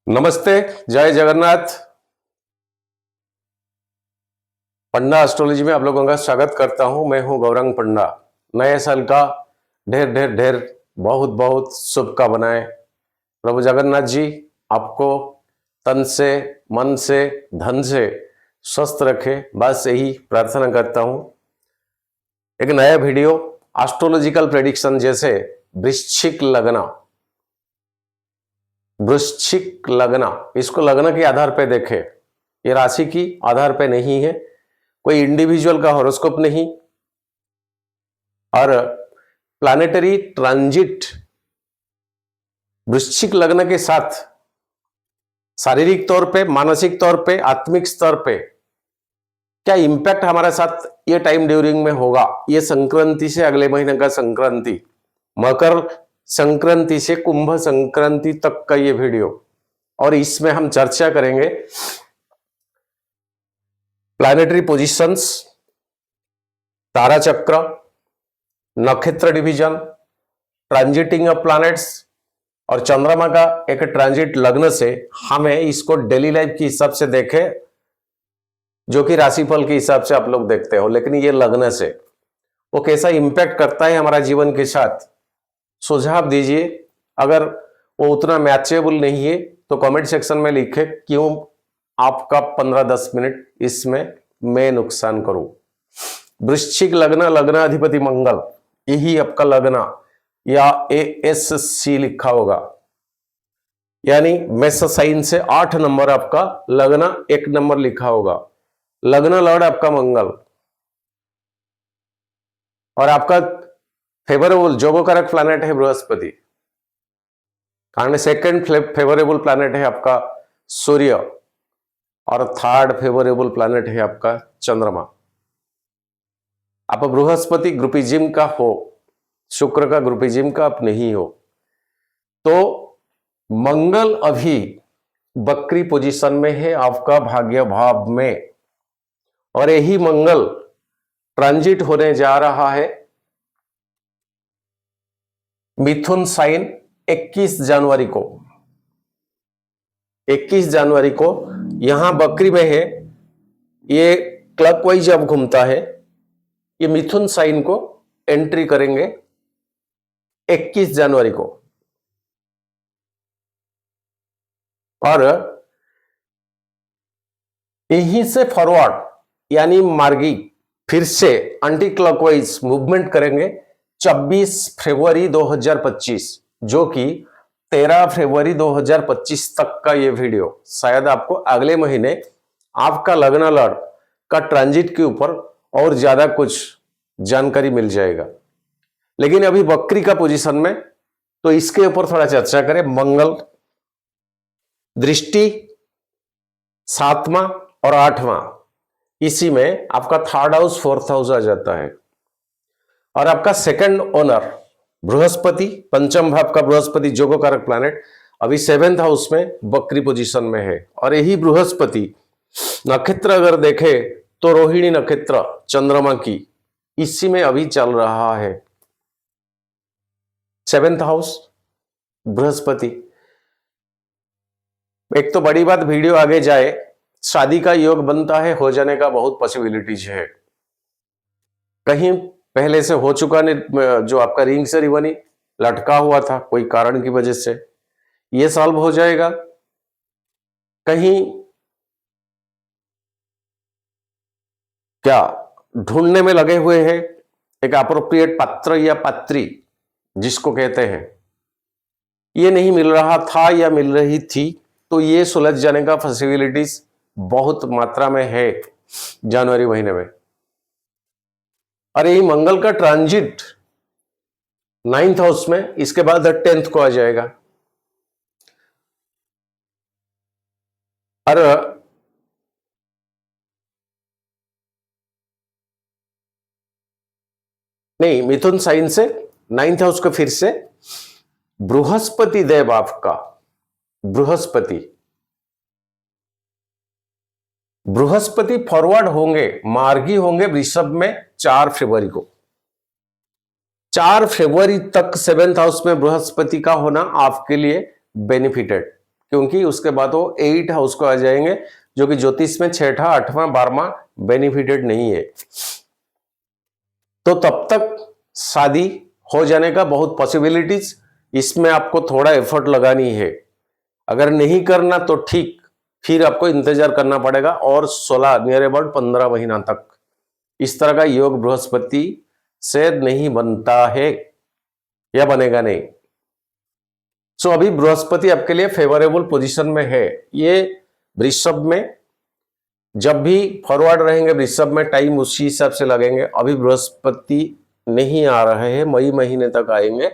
नमस्ते, जय जगन्नाथ। पंडा एस्ट्रोलॉजी में आप लोगों का स्वागत करता हूं। मैं हूं गौरंग पंडा। नए साल का ढेर ढेर ढेर बहुत बहुत शुभकामनाएं। प्रभु जगन्नाथ जी आपको तन से, मन से, धन से स्वस्थ रखे, बस यही प्रार्थना करता हूं। एक नया वीडियो एस्ट्रोलॉजिकल प्रेडिक्शन, जैसे वृश्चिक लग्न, इसको लग्न के आधार पे देखे, ये राशि की आधार पे नहीं है, कोई इंडिविजुअल का हॉरोस्कोप नहीं। और प्लैनेटरी ट्रांजिट वृश्चिक लग्न के साथ शारीरिक तौर पे, मानसिक तौर पे, आत्मिक स्तर पे क्या इंपैक्ट हमारे साथ ये टाइम ड्यूरिंग में होगा, ये संक्रांति से अगले महीने का संक्रांति, मकर संक्रांति से कुंभ संक्रांति तक का ये वीडियो, और इसमें हम चर्चा करेंगे प्लैनेटरी पोजीशंस, तारा चक्र, नक्षत्र डिवीजन, ट्रांजिटिंग ऑफ प्लैनेट्स और चंद्रमा का एक ट्रांजिट लग्न से हमें इसको डेली लाइफ के हिसाब से देखे, जो कि राशिफल के हिसाब से आप लोग देखते हो, लेकिन ये लग्न से वो कैसा इंपैक्ट करता है हमारा जीवन के साथ, सुझाव दीजिए। अगर वो उतना मैचेबल नहीं है तो कमेंट सेक्शन में लिखे, क्यों आपका 15-10 मिनट इसमें मैं नुकसान करूं। वृश्चिक लग्न, लग्नाधिपति मंगल, यही आपका लग्न या ASC लिखा होगा, यानी मेष साइन से 8 नंबर आपका लग्न, 1 नंबर लिखा होगा। लग्न लॉर्ड आपका मंगल, और आपका फेवरेबल जोगकारक प्लैनेट है बृहस्पति, कारण सेकंड फेवरेबल प्लैनेट है आपका सूर्य, और थर्ड फेवरेबल प्लैनेट है आपका चंद्रमा। आप बृहस्पति ग्रुपिज्म का हो, शुक्र का ग्रुपिज्म का आप नहीं हो, तो मंगल अभी बकरी पोजीशन में है आपका भाग्य भाव में, और यही मंगल ट्रांजिट होने जा रहा है मिथुन साइन 21 जनवरी को। 21 जनवरी को यहां बकरी में है, ये क्लॉकवाइज अब घूमता है, ये मिथुन साइन को एंट्री करेंगे 21 जनवरी को। और यहीं से फॉरवर्ड यानी मार्गी फिर से एंटी क्लॉकवाइज मूवमेंट करेंगे 26 फरवरी 2025, जो कि 13 फरवरी 2025 तक का ये वीडियो शायद आपको अगले महीने आपका लग्न लॉर्ड का ट्रांजिट के ऊपर और ज्यादा कुछ जानकारी मिल जाएगा। लेकिन अभी बकरी का पोजीशन में, तो इसके ऊपर थोड़ा चर्चा करें। मंगल दृष्टि 7वां और 8वां, इसी में आपका 3rd हाउस 4th हाउस आ जाता है, और आपका सेकंड ओनर बृहस्पति, पंचम भाव का बृहस्पति जोगकारक प्लैनेट अभी 7th हाउस में बकरी पोजीशन में है। और यही बृहस्पति नक्षत्र अगर देखे तो रोहिणी नक्षत्र चंद्रमा की, इसी में अभी चल रहा है 7th हाउस बृहस्पति। एक तो बड़ी बात, वीडियो आगे जाए शादी का योग बनता है, हो जाने का बहुत पॉसिबिलिटीज है। कहीं पहले से हो चुका जो आपका रिंग सेरेमनी लटका हुआ था कोई कारण की वजह से, ये सॉल्व हो जाएगा। कहीं क्या ढूंढने में लगे हुए हैं एक अप्रोप्रिएट पात्र या पात्री जिसको कहते हैं, ये नहीं मिल रहा था या मिल रही थी, तो ये सुलझ जाने का पॉसिबिलिटीज बहुत मात्रा में है जनवरी महीने में। और यही मंगल का ट्रांजिट 9th हाउस में, इसके बाद 10th को आ जाएगा। और नहीं, मिथुन साइन से 9th हाउस को फिर से बृहस्पति देव, आपका बृहस्पति फॉरवर्ड होंगे, मार्गी होंगे वृषभ में 4 फरवरी को। 4 फरवरी तक 7th हाउस में बृहस्पति का होना आपके लिए बेनिफिटेड, क्योंकि उसके बाद वो 8 हाउस को आ जाएंगे, जो कि ज्योतिष में 6ठा 8वां 12वां बेनिफिटेड नहीं है। तो तब तक शादी हो जाने का बहुत पॉसिबिलिटीज, इसमें आपको थोड़ा एफर्ट लगानी है। अगर नहीं करना तो ठीक, फिर आपको इंतजार करना पड़ेगा और 16 नियर अबाउट 15 महीना तक इस तरह का योग बृहस्पति से नहीं बनता है या बनेगा नहीं। सो अभी बृहस्पति आपके लिए फेवरेबल पोजीशन में है। ये वृषभ में जब भी फॉरवर्ड रहेंगे, वृषभ में टाइम उसी हिसाब से लगेंगे। अभी बृहस्पति नहीं आ रहे हैं, मई महीने तक आएंगे,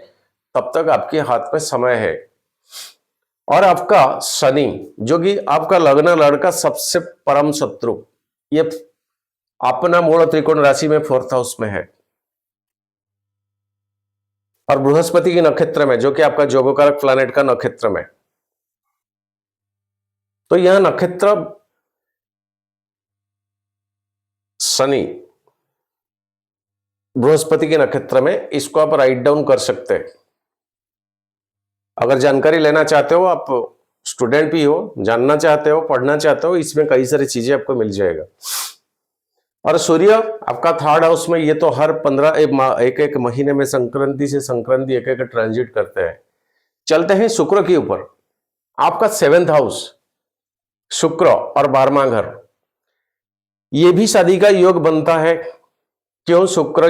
तब तक आपके हाथ में समय है। और आपका शनि, जो कि आपका लग्न लड़का सबसे परम शत्रु, ये अपना मूल त्रिकोण राशि में 4th हाउस में है और बृहस्पति की नक्षत्र में, जो कि आपका जोगकारक प्लैनेट का नक्षत्र में। तो यह नक्षत्र शनि बृहस्पति के नक्षत्र में, इसको आप राइट डाउन कर सकते हैं। अगर जानकारी लेना चाहते हो, आप स्टूडेंट भी हो, जानना चाहते हो, पढ़ना चाहते हो, इसमें कई सारी चीजें आपको मिल जाएगा। और सूर्य आपका 3rd हाउस में, ये तो हर 15 एक महीने में संक्रांति से संक्रांति एक एक ट्रांजिट करते हैं। चलते हैं शुक्र के ऊपर। आपका 7th हाउस शुक्र और 12वां घर, ये भी शादी का योग बनता है। क्यों? शुक्र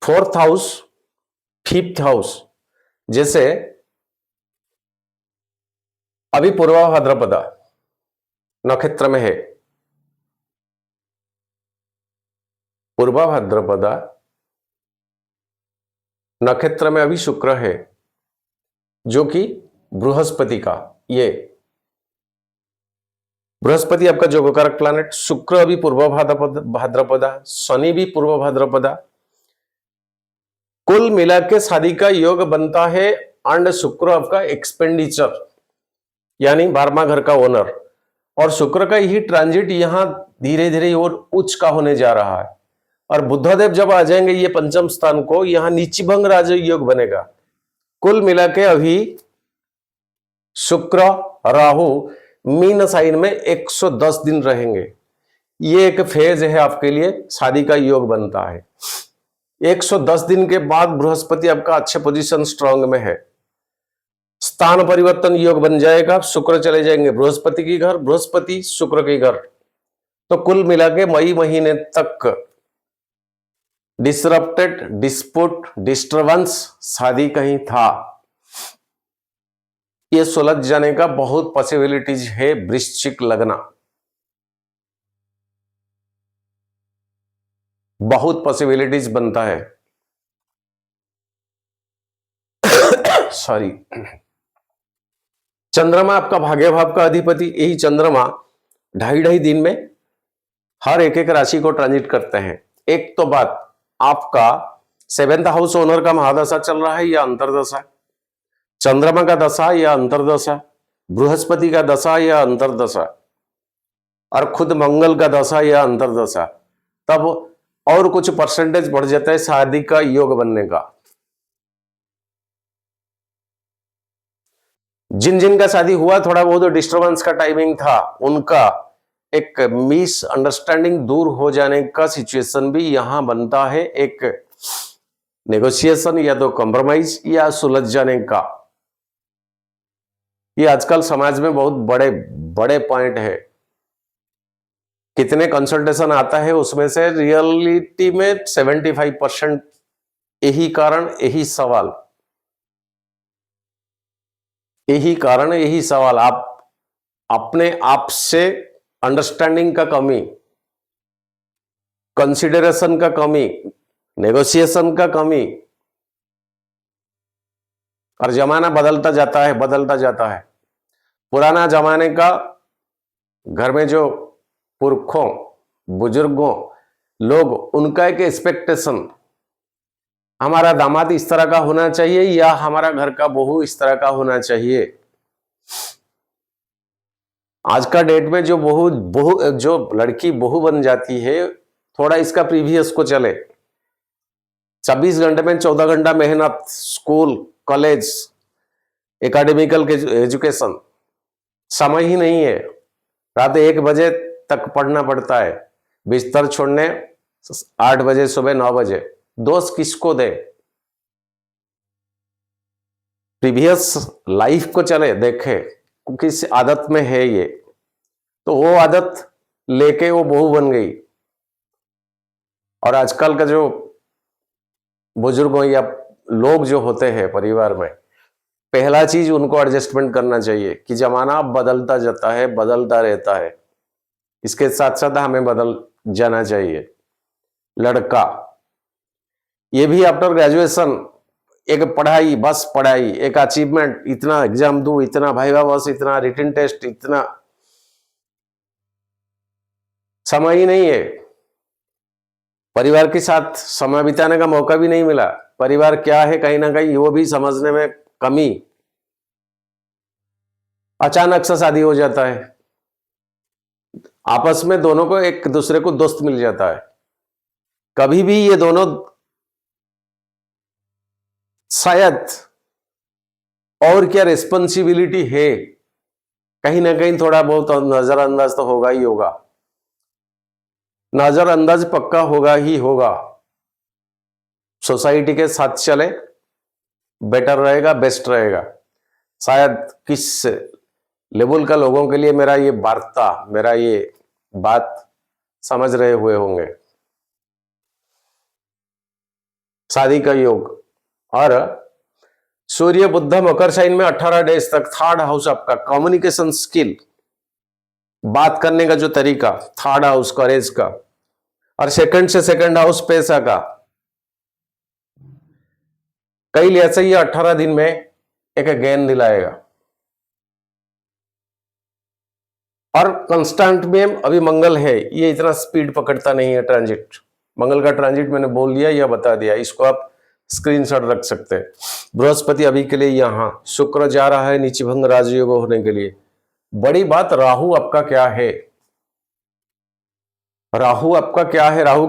4th हाउस 5th हाउस, जैसे अभी पूर्वा भाद्रपदा नक्षत्र में है, पूर्वा भाद्रपदा नक्षत्र में अभी शुक्र है, जो कि बृहस्पति का, ये बृहस्पति आपका जोगकारक प्लैनेट, शुक्र अभी पूर्व भाद्रपदा, शनि भी पूर्व भाद्रपदा, कुल मिला के शादी का योग बनता है। एंड शुक्र आपका एक्सपेंडिचर यानी 12वां घर का ओनर, और शुक्र का यही ट्रांजिट यहां धीरे धीरे और उच्च का होने जा रहा है। और बुद्धदेव जब आ जाएंगे ये 5म स्थान को, यहां नीचभंग राज योग बनेगा। कुल मिला के अभी शुक्र राहु मीन साइन में 110 दिन रहेंगे। ये एक फेज है आपके लिए, शादी का योग बनता है। 110 दिन के बाद बृहस्पति आपका अच्छे पोजीशन स्ट्रांग में है, स्थान परिवर्तन योग बन जाएगा, शुक्र चले जाएंगे बृहस्पति की घर, बृहस्पति शुक्र की घर। तो कुल मिला के मई महीने तक डिसरप्टेड, डिस्प्यूट, डिस्टर्बेंस, शादी कहीं था, ये सुलझ जाने का बहुत पॉसिबिलिटीज है। वृश्चिक लग्न, बहुत पॉसिबिलिटीज बनता है। सॉरी, चंद्रमा आपका भाग्य भाव का अधिपति, यही चंद्रमा 2.5 दिन में हर एक राशि को ट्रांजिट करते हैं। एक तो बात, आपका 7th हाउस ओनर का महादशा चल रहा है या अंतरदशा, चंद्रमा का दशा या अंतरदशा, बृहस्पति का दशा या अंतरदशा, और खुद मंगल का दशा या अंतरदशा, तब और कुछ परसेंटेज बढ़ जाता है शादी का योग बनने का। जिन जिन का शादी हुआ, थोड़ा बहुत डिस्टर्बेंस का टाइमिंग था, उनका एक मिस अंडरस्टैंडिंग दूर हो जाने का सिचुएशन भी यहां बनता है। एक नेगोशिएशन या तो कॉम्प्रोमाइज या सुलझ जाने का, ये आजकल समाज में बहुत बड़े बड़े पॉइंट है। कितने कंसल्टेशन आता है, उसमें से रियलिटी में 75% यही कारण, यही सवाल, यही कारण, यही सवाल, आप अपने आप से अंडरस्टैंडिंग का कमी, कंसिडरेशन का कमी, नेगोशिएशन का कमी। और जमाना बदलता जाता है, बदलता जाता है। पुराना जमाने का घर में जो पुरखों बुजुर्गों लोग, उनका एक एक्सपेक्टेशन, हमारा दामाद इस तरह का होना चाहिए या हमारा घर का बहू इस तरह का होना चाहिए। आज का डेट में जो जो लड़की बहू बन जाती है, थोड़ा इसका प्रीवियस को चले। 26 घंटे में 14 घंटा मेहनत, स्कूल, कॉलेज, एकेडमिकल एजुकेशन, समय ही नहीं है। रात 1 बजे तक पढ़ना पड़ता है, बिस्तर छोड़ने 8 बजे, सुबह 9 बजे। दोस्त किसको दे? प्रीवियस लाइफ को चले देखे, किस आदत में है ये, तो वो आदत लेके वो बहू बन गई। और आजकल का जो बुजुर्ग या लोग जो होते हैं परिवार में, पहला चीज उनको एडजस्टमेंट करना चाहिए कि जमाना बदलता जाता है, बदलता रहता है, इसके साथ साथ हमें बदल जाना चाहिए। लड़का ये भी आफ्टर ग्रेजुएशन एक पढ़ाई, बस पढ़ाई, एक अचीवमेंट, इतना एग्जाम दूं, इतना भाईवा, बस इतना रिटन टेस्ट, इतना समय ही नहीं है। परिवार के साथ समय बिताने का मौका भी नहीं मिला। परिवार क्या है कहीं ना कहीं वो भी समझने में कमी। अचानक से शादी हो जाता है, आपस में दोनों को एक दूसरे को दोस्त मिल जाता है। कभी भी ये दोनों शायद और क्या रिस्पॉन्सिबिलिटी है, कहीं ना कहीं थोड़ा बहुत नजरअंदाज तो होगा ही होगा, नजरअंदाज पक्का होगा ही होगा। सोसाइटी के साथ चले, बेटर रहेगा, बेस्ट रहेगा। शायद किस लेवल का लोगों के लिए मेरा ये वार्ता, मेरा ये बात समझ रहे हुए होंगे। शादी का योग, और सूर्य बुध मकर साइन में 18 डेज तक थर्ड हाउस आपका कम्युनिकेशन स्किल, बात करने का जो तरीका, थर्ड हाउस करेज का, और सेकंड से सेकंड हाउस पैसा का। कई लिहाज से ये 18 दिन में एक गेन दिलाएगा। और कंस्टेंट में अभी मंगल है, ये इतना स्पीड पकड़ता नहीं है ट्रांजिट। मंगल का ट्रांजिट मैंने बोल दिया या बता दिया, इसको आप स्क्रीनशॉट रख सकते हैं। बृहस्पति अभी के लिए यहां, शुक्र जा रहा है नीचभंग राजयोग होने के लिए। बड़ी बात, राहु आपका क्या है? राहु आपका क्या है? राहु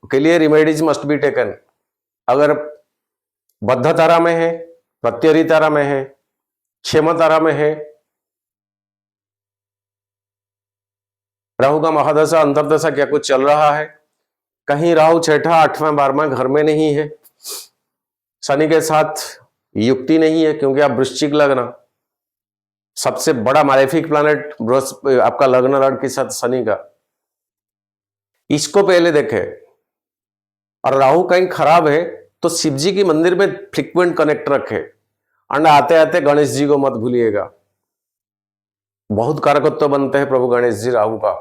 के लिए रिमेडीज मस्ट बी टेकन। अगर बद्ध तारा में है, प्रत्यरी तारा में है, क्षेम तारा में है, राहु का महादशा अंतरदशा क्या कुछ चल रहा है, कहीं राहु 6ठा 8वां 12वां घर में नहीं है, शनि के साथ युक्ति नहीं है, क्योंकि आप वृश्चिक लग्न, सबसे बड़ा मालेफिक प्लैनेट आपका लग्न लड़ के साथ शनि का, इसको पहले देखे। और राहु कहीं खराब है तो शिव जी की मंदिर में फ्रीक्वेंट कनेक्ट रखे, और आते आते गणेश जी को मत भूलिएगा। बहुत कारकत्व बनते हैं प्रभु गणेश जी राहु का।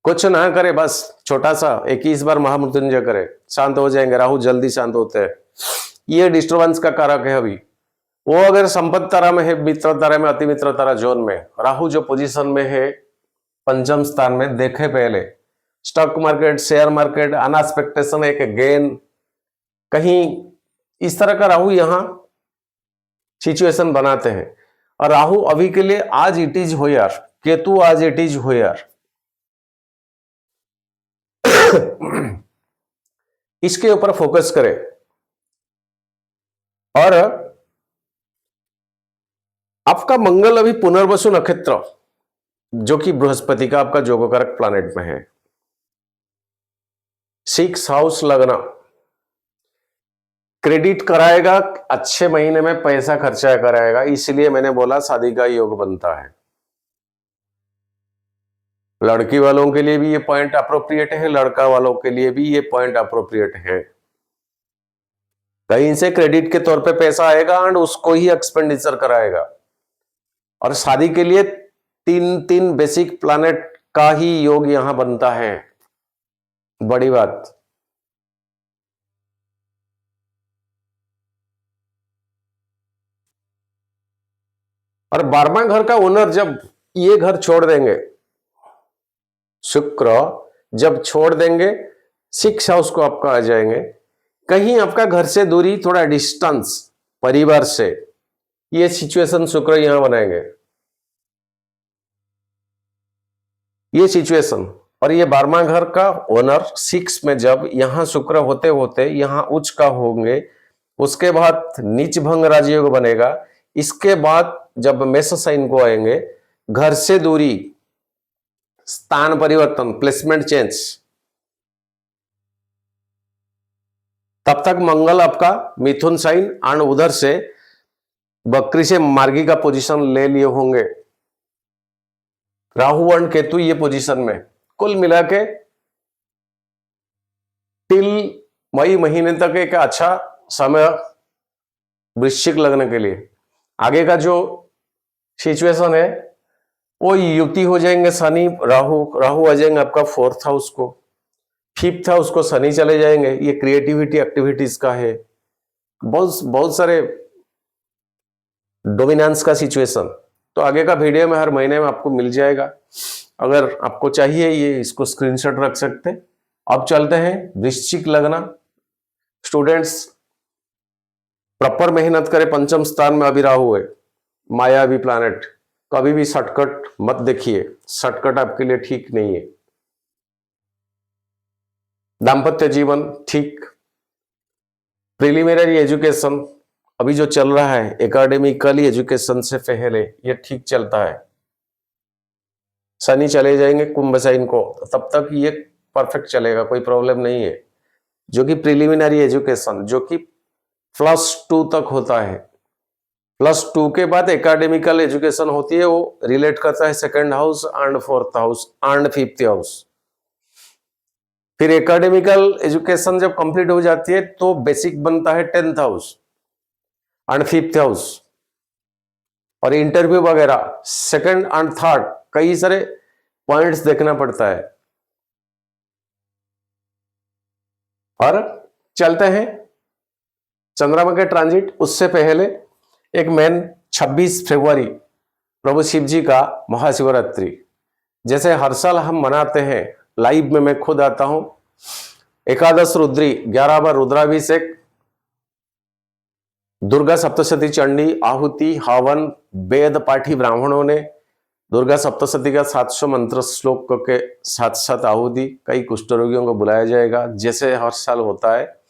कुछ ना करे, बस छोटा सा 21 बार महामृत्युंजय करे, शांत हो जाएंगे। राहु जल्दी शांत होते हैं, ये डिस्टर्बेंस का कारक है। अभी वो अगर संपत्ति तारा में है, मित्र तारा में, अति मित्र तारा जोन में, राहु जो पोजीशन में है पंचम स्थान में, देखे पहले स्टॉक मार्केट, शेयर मार्केट, अनएक्सपेक्टेशन, एक गेन, कहीं इस तरह का राहु यहां सिचुएशन बनाते हैं। और राहु अभी के लिए आज इट इज हो यार, केतु आज इट इज हो यार। इसके ऊपर फोकस करें। और आपका मंगल अभी पुनर्वसु नक्षत्र, जो कि बृहस्पति का आपका जोगकारक प्लैनेट में है, 6 हाउस लगना, क्रेडिट कराएगा, अच्छे महीने में पैसा खर्चा कराएगा। इसलिए मैंने बोला शादी का योग बनता है। लड़की वालों के लिए भी ये पॉइंट अप्रोप्रिएट है, लड़का वालों के लिए भी ये पॉइंट अप्रोप्रिएट है। कहीं से क्रेडिट के तौर पे पैसा आएगा एंड उसको ही एक्सपेंडिचर कराएगा। और शादी के लिए 3 बेसिक प्लैनेट का ही योग यहां बनता है। बड़ी बात। और 12वां घर का ओनर जब ये घर छोड़ देंगे, शुक्र जब छोड़ देंगे, 6 हाउस को आपका आ जाएंगे, कहीं आपका घर से दूरी, थोड़ा डिस्टेंस परिवार से, ये सिचुएशन शुक्र यहां बनाएंगे, ये सिचुएशन। और ये 12वां घर का ओनर 6 में जब यहां शुक्र होते होते यहां उच्च का होंगे, उसके बाद नीच भंग राजयोग बनेगा। इसके बाद जब मेष साइन को आएंगे, घर से दूरी, स्थान परिवर्तन, प्लेसमेंट चेंज, तब तक मंगल आपका मिथुन साइन और उधर से बकरी से मार्गी का पोजीशन ले लिए होंगे। राहु और केतु ये पोजीशन में, कुल मिला के टिल मई महीने तक एक अच्छा समय वृश्चिक लग्न के लिए। आगे का जो सिचुएशन है वो युति हो जाएंगे शनि राहु आ जाएंगे आपका 4th हाउस को, 5th हाउस को शनि चले जाएंगे। ये क्रिएटिविटी एक्टिविटीज का है, बहुत सारे डोमिनेंस का सिचुएशन। तो आगे का वीडियो में हर महीने में आपको मिल जाएगा। अगर आपको चाहिए ये इसको स्क्रीनशॉट रख सकते। अब चलते हैं वृश्चिक लग्न स्टूडेंट्स, प्रॉपर मेहनत करें। पंचम स्थान में अभी राहु है, मायावी प्लैनेट। कभी भी शॉर्टकट मत देखिए, शॉर्टकट आपके लिए ठीक नहीं है। दाम्पत्य जीवन ठीक, प्रिलिमिनरी एजुकेशन अभी जो चल रहा है एकेडमिकली एजुकेशन से पहले ये ठीक चलता है। शनि चले जाएंगे कुंभ साइन को, तब तक ये परफेक्ट चलेगा, कोई प्रॉब्लम नहीं है। जो कि प्रिलिमिनरी एजुकेशन जो कि +2 तक होता है, +2 के बाद एकेडमिकल एजुकेशन होती है, वो रिलेट करता है 2nd house and 4th house and 5th house. फिर एकेडमिकल एजुकेशन जब कंप्लीट हो जाती है तो बेसिक बनता है 10th house and 5th house. और इंटरव्यू वगैरह 2nd एंड 3rd कई सारे पॉइंट्स देखना पड़ता है। और चलते हैं चंद्रमा के ट्रांजिट। उससे पहले एक मेन 26 फरवरी प्रभु शिव जी का महाशिवरात्रि, जैसे हर साल हम मनाते हैं, लाइव में मैं खुद आता हूं। 11 रुद्री, 11 बार रुद्राभिषेक, दुर्गा सप्तशती चंडी, आहुति, हवन, वेद पाठी ब्राह्मणों ने दुर्गा सप्तशती का 700 मंत्र श्लोक के साथ साथ आहुति, कई कुष्ठ रोगियों को बुलाया जाएगा जैसे हर साल होता है।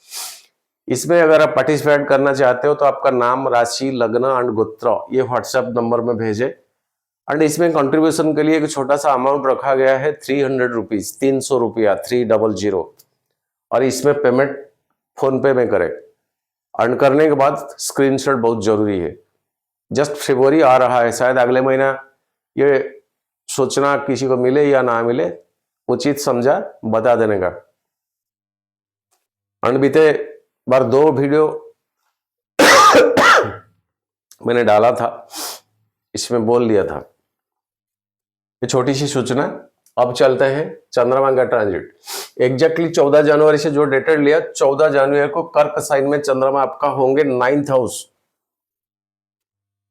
इसमें अगर आप पार्टिसिपेट करना चाहते हो तो आपका नाम, राशि, लग्न एंड गोत्र ये व्हाट्सएप नंबर में भेजे। एंड इसमें कंट्रीब्यूशन के लिए एक छोटा सा अमाउंट रखा गया है 300 रुपीज, 300 रुपया, 300। और इसमें पेमेंट फोन पे में करें। अर्न करने के बाद स्क्रीनशॉट बहुत जरूरी है। जस्ट फरवरी आ रहा है, शायद अगले महीना ये सोचना किसी को मिले या ना मिले, उचित समझा बता देने का। एंड बीते बार 2 वीडियो मैंने डाला था, इसमें बोल दिया था। ये छोटी सी सूचना। अब चलते हैं चंद्रमा का ट्रांजिट। एग्जैक्टली 14 जनवरी से जो डेटेड लिया, 14 जनवरी को कर्क साइन में चंद्रमा आपका होंगे 9th हाउस।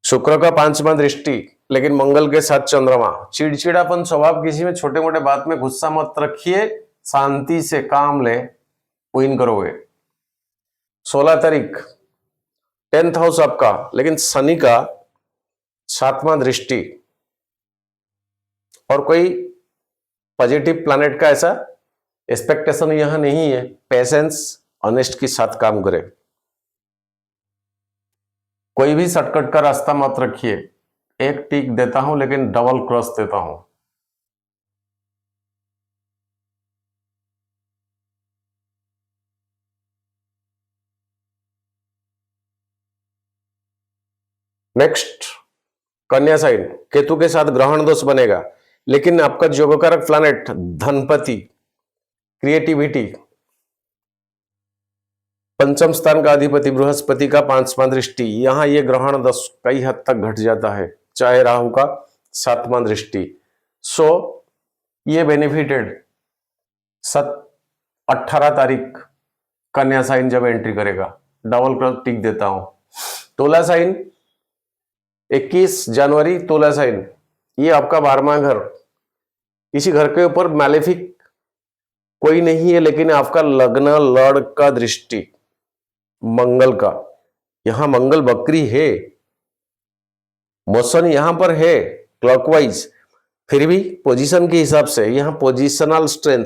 शुक्र का 5वां दृष्टि, लेकिन मंगल के साथ चंद्रमा। चिड़चिड़ापन स्वभाव, किसी में छोटे मोटे बात में गुस्सा मत रखिए, शांति से काम ले, विन करोगे। 16 तारीख 10th हाउस आपका, लेकिन शनि का 7वां दृष्टि। और कोई पॉजिटिव प्लैनेट का ऐसा एक्सपेक्टेशन यहां नहीं है। पेशेंस, ऑनेस्ट के साथ काम करें। कोई भी शॉर्टकट का रास्ता मत रखिए। एक टिक देता हूं लेकिन डबल क्रॉस देता हूं। नेक्स्ट कन्या साइन, केतु के साथ ग्रहण दोष बनेगा, लेकिन आपका योगकारक प्लैनेट धनपति, क्रिएटिविटी, पंचम स्थान का अधिपति बृहस्पति का 5वां दृष्टि, यहां ये ग्रहण दोष कई हद तक घट जाता है, चाहे राहु का 7वां दृष्टि। सो ये बेनिफिटेड 18 तारीख कन्या साइन जब एंट्री करेगा, डबल क्रॉस टिक देता हूं। तुला साइन 21 जनवरी, तुला साइन ये आपका 12वां घर। इसी घर के ऊपर मैलेफिक कोई नहीं है, लेकिन आपका लग्न लॉर्ड का दृष्टि मंगल का, यहां मंगल बकरी है, मोशन यहां पर है क्लॉकवाइज, फिर भी पोजीशन के हिसाब से यहां पोजिशनल स्ट्रेंथ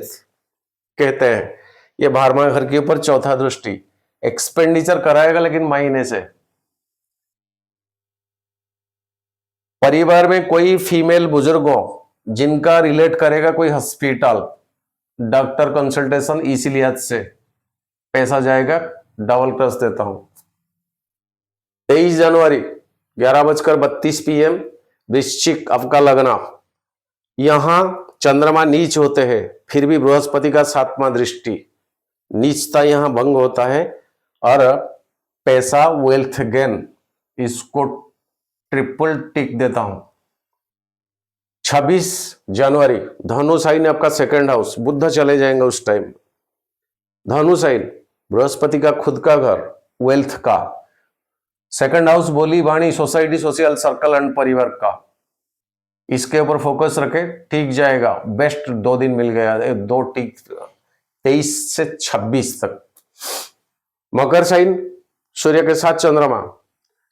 कहते हैं। ये 12वां घर के ऊपर 4था दृष्टि, एक्सपेंडिचर कराएगा लेकिन महीने से। परिवार में कोई फीमेल बुजुर्ग हो जिनका रिलेट करेगा कोई हॉस्पिटल, डॉक्टर कंसल्टेशन, इसीलिए से पैसा जाएगा, डबल क्रॉस देता हूं। 23 जनवरी 11:32 PM वृश्चिक आपका लगना, यहां चंद्रमा नीच होते हैं, फिर भी बृहस्पति का 7वां दृष्टि, नीचता यहां भंग होता है और पैसा वेल्थ गेन, इसको ट्रिपल टिक देता हूं। 26 जनवरी धनु साइन आपका सेकंड हाउस, बुध चले जाएंगे उस टाइम। धनु साइन बृहस्पति का खुद का घर, वेल्थ का सेकंड हाउस, बोली वाणी, सोसाइटी, सोशल सर्कल एंड परिवार का, इसके ऊपर फोकस रखे, ठीक जाएगा। बेस्ट 2 दिन मिल गया, 2 टिक 23 से 26 तक। मकर साइन सूर्य के साथ चंद्रमा,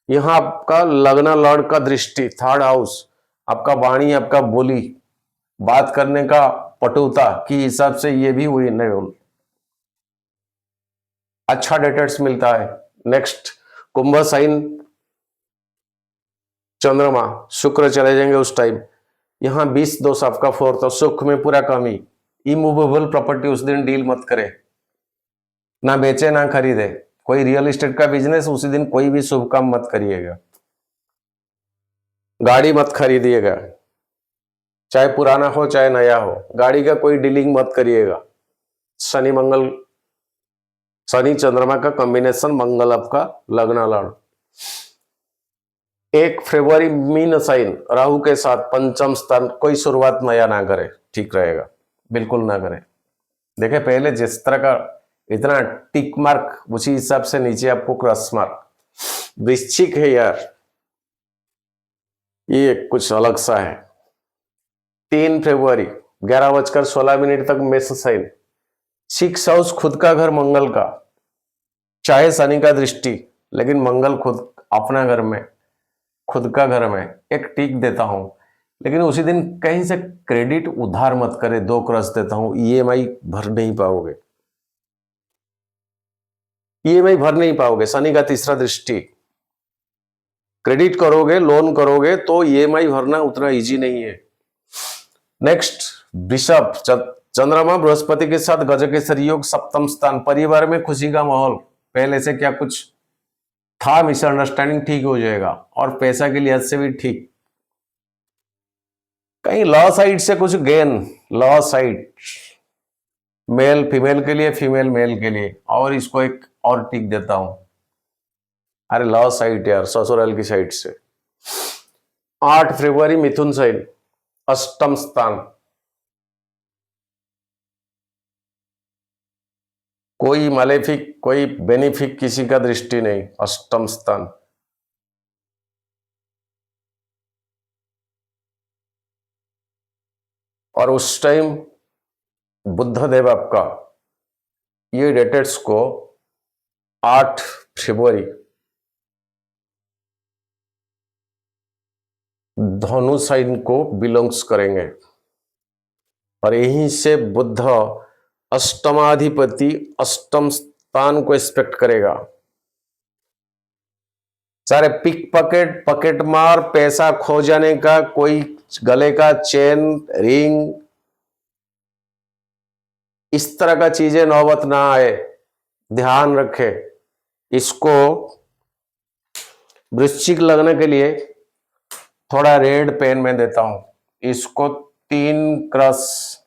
यहां आपका लगना लॉर्ड का दृष्टि, थर्ड हाउस, आपका वाणी, आपका बोली, बात करने का पटुता की हिसाब से ये भी हुई नहीं, अच्छा डेटर्स मिलता है। नेक्स्ट कुंभ साइन चंद्रमा, शुक्र चले जाएंगे उस टाइम, यहां 20 दोष आपका फोर्थ, और सुख में पूरा कमी। इमूवेबल प्रॉपर्टी उस दिन डील मत करे, ना बेचे ना खरीदे। कोई रियल एस्टेट का बिजनेस उसी दिन कोई भी शुभ काम मत करिएगा। गाड़ी मत खरीदिएगा, चाहे पुराना हो चाहे नया हो, गाड़ी का कोई डीलिंग मत करिएगा। शनि मंगल, शनि चंद्रमा का कॉम्बिनेशन, मंगल आपका लगना लॉर्ड। 1 फरवरी मीन साइन राहु के साथ पंचम स्थान, कोई शुरुआत नया ना करे, ठीक रहेगा, बिल्कुल ना करे। देखे पहले जिस तरह का इतना टिक मार्क, उसी हिसाब से नीचे आपको क्रॉस मार्क। वृश्चिक है यार, ये कुछ अलग सा है। 3 फरवरी 11:16 तक मेष साइन, 6 हाउस खुद का घर मंगल का, चाहे शनि का दृष्टि, लेकिन मंगल खुद अपना घर में, खुद का घर में, एक टिक देता हूं। लेकिन उसी दिन कहीं से क्रेडिट उधार मत करे, 2 क्रॉस देता हूं। ईएमआई भर नहीं पाओगे, ईएमआई भर नहीं पाओगे। शनि का तीसरा दृष्टि, क्रेडिट करोगे, लोन करोगे तो ईएमआई भरना उतना इजी नहीं है। नेक्स्ट वृषभ, चंद्रमा बृहस्पति के साथ गजकेसरी योग, सप्तम स्थान, परिवार में खुशी का माहौल, पहले से क्या कुछ था मिसअंडरस्टैंडिंग, ठीक हो जाएगा, और पैसा के लिहाज से भी ठीक। कहीं लॉ साइड से कुछ gain, law side, male female के लिए, फीमेल मेल के लिए, और इसको एक और टिक देता हूं। अरे लॉ साइड यार, ससुराल की साइड से। 8 फरवरी मिथुन साइन, अष्टम स्थान, कोई मालेफिक कोई बेनिफिक किसी का दृष्टि नहीं, अष्टम स्थान। और उस टाइम बुद्ध देव आपका, ये डेटेड्स को 8 फरवरी धनु साइन को बिलोंग्स करेंगे, और यहीं से बुद्ध अष्टमाधिपति अष्टम स्थान को एक्सपेक्ट करेगा। सारे पिक पॉकेट, पॉकेट मार, पैसा खो जाने का, कोई गले का चेन, रिंग, इस तरह का चीजें नौबत ना आए, ध्यान रखे। इसको वृश्चिक लगने के लिए थोड़ा रेड पेन में देता हूं, इसको 3 क्रॉस।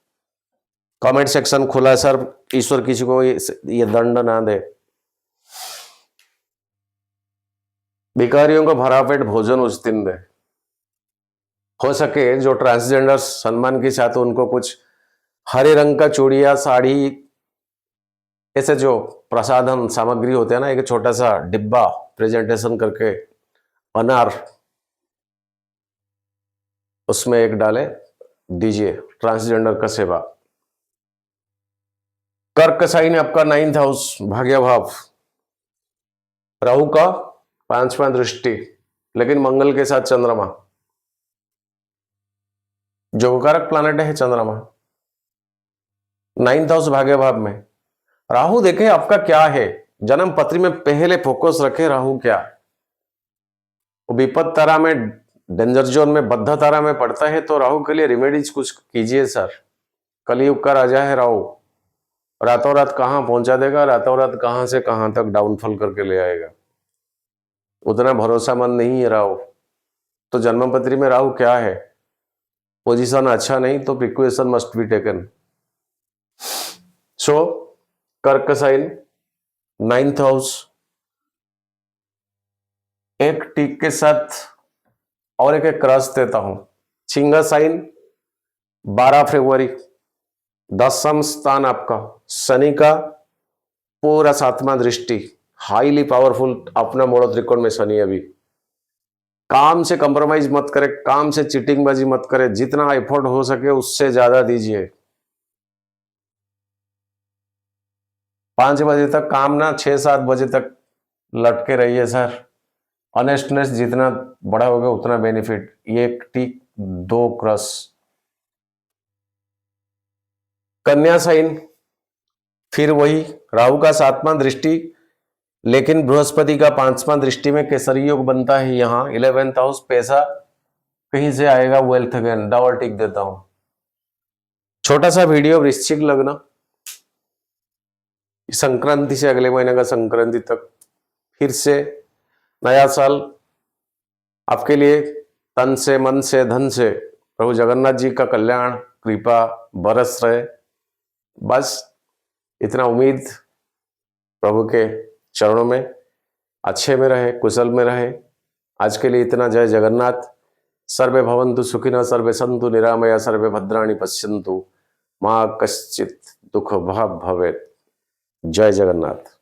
कमेंट सेक्शन खुला सर, ईश्वर किसी को ये दंड ना दे। भिखारियों को भरा पेट भोजन उस दिन दे। हो सके जो ट्रांसजेंडर सम्मान के साथ, उनको कुछ हरे रंग का चूड़िया, साड़ी, ऐसे जो प्रसाधन सामग्री होते हैं ना, एक छोटा सा डिब्बा प्रेजेंटेशन करके, अनार उसमें एक डाले, दीजिए ट्रांसजेंडर का सेवा। कर्क साइन आपका 9th हाउस, भाग्य भाव, राहु का 5वां दृष्टि, लेकिन मंगल के साथ चंद्रमा, जो कारक प्लैनेट है चंद्रमा, 9th हाउस भाग्य भाव में। राहु देखे आपका क्या है, जन्म पत्री में पहले फोकस रखे राहु क्या, वो विपद तारा में, डेंजर जोन में, बद्ध तारा में पड़ता है, तो राहु के लिए रेमेडीज कुछ कीजिए सर। कलयुग का राजा है राहु, रातों रात कहां पहुंचा देगा, रातों रात कहां से कहां तक डाउनफॉल करके ले आएगा। उतना भरोसामंद नहीं है राहु। तो जन्मपत्री में राहु क्या है, पोजीशन अच्छा नहीं, तो प्रिकॉशन मस्ट बी टेकन। सो कर्क साइन 9th हाउस, एक टिक के साथ और एक क्रॉस देता हूं। सिंह साइन 12 फरवरी, 10वां स्थान आपका, शनि का पूरा 7वां दृष्टि, हाईली पावरफुल अपना मोड़ो त्रिकोण में शनि। अभी काम से कंप्रोमाइज मत करे, काम से चीटिंगबाजी मत करे, जितना एफर्ट हो सके उससे ज्यादा दीजिए। 5 बजे तक काम ना, 6-7 बजे तक लटके रहिए सर। ऑनेस्टनेस जितना बड़ा होगा उतना बेनिफिट। ये टिक 2 क्रॉस। कन्या साइन फिर वही राहु का 7वां दृष्टि, लेकिन बृहस्पति का 5वां दृष्टि में केसरी योग बनता है। यहां 11th हाउस, पैसा कहीं से आएगा, वेल्थ गेन, डबल टिक देता हूं। छोटा सा वीडियो, वृश्चिक लग्न, संक्रांति से अगले महीने का संक्रांति तक फिर से नया साल आपके लिए तन से, मन से, धन से प्रभु जगन्नाथ जी का कल्याण कृपा बरस रहे। बस इतना उम्मीद, प्रभु के चरणों में अच्छे में रहे, कुशल में रहे। आज के लिए इतना। जय जगन्नाथ। सर्वे भवन्तु सुखिनः, सर्वे सन्तु निरामया, सर्वे भद्राणि पश्यन्तु, मा कश्चित् दुःख भाग् भवेत्। जय जगन्नाथ।